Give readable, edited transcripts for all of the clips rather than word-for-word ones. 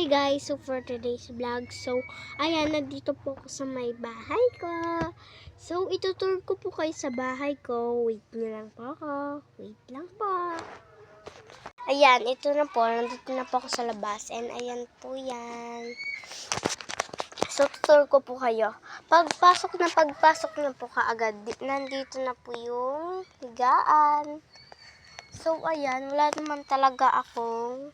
Hi guys, so for today's vlog, ayan, nandito po ako sa may bahay ko. So, itutur ko po kayo sa bahay ko. Wait nyo lang po ako. Wait lang po. Ayan, ito na po. Nandito na po ako sa labas. And ayan po yan. So, tutur ko po kayo. Pagpasok na po kaagad. Nandito na po yung higaan. So, ayan, wala naman talaga akong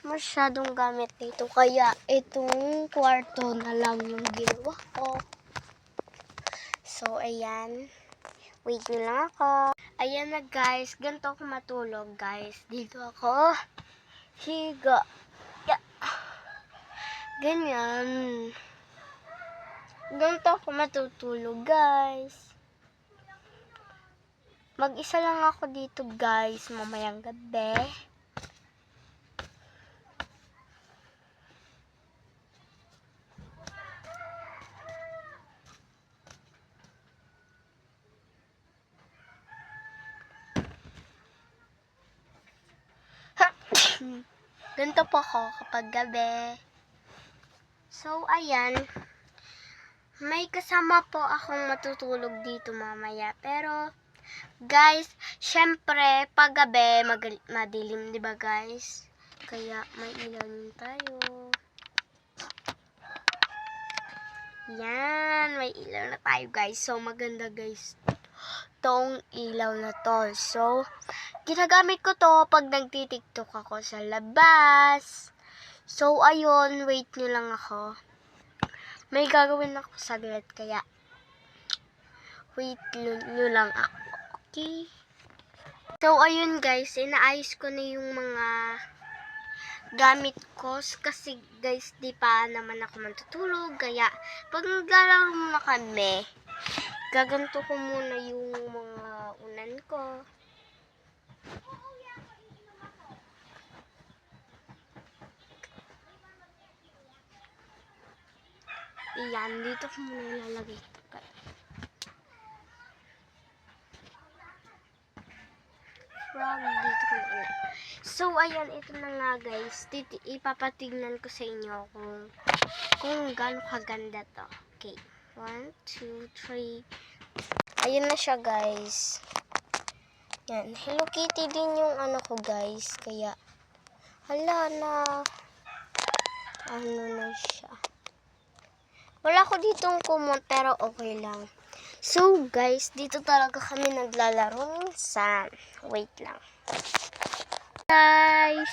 masyadong gamit dito. Kaya, itong kwarto na lang yung ginawa ko. So, ayan. Wait nyo lang ako. Ayan na guys. Ganito ako matulog guys. Dito ako higa. Yeah. Ganyan. Ganito ako matutulog guys. Mag-isa lang ako dito guys. Mamayang gabi. Ganito po ako kapag gabi. So, ayan. May kasama po akong matutulog dito mamaya. Pero, guys, syempre, pag gabi, madilim, di ba guys? Kaya, may ilaw tayo. Yan, may ilaw na tayo guys. So, maganda guys tong ilaw na to. So, ginagamit ko to pag nagtitiktok ako sa labas. So, ayun, wait nyo lang ako. May gagawin ako saglit, kaya wait nyo lang ako. Okay? So, ayun guys, inaayos ko na yung mga gamit ko. Kasi guys, di pa naman ako matutulog. Kaya, pag naglalaro muna kami, gaganto ko muna yung mga unan ko. Iyan, dito ko muna ilalagay. Dito ko muna. So, ayan, ito na nga guys. Ipapatignan ko sa inyo kung gaano kaganda to. Okay. 1, 2, 3. Ayun na siya guys. Yan. Hello Kitty din yung ano ko guys. Kaya, hala na. Ano na siya. Wala ko ditong kumot pero okay lang. So guys, dito talaga kami naglalaro minsan. Wait lang. Guys.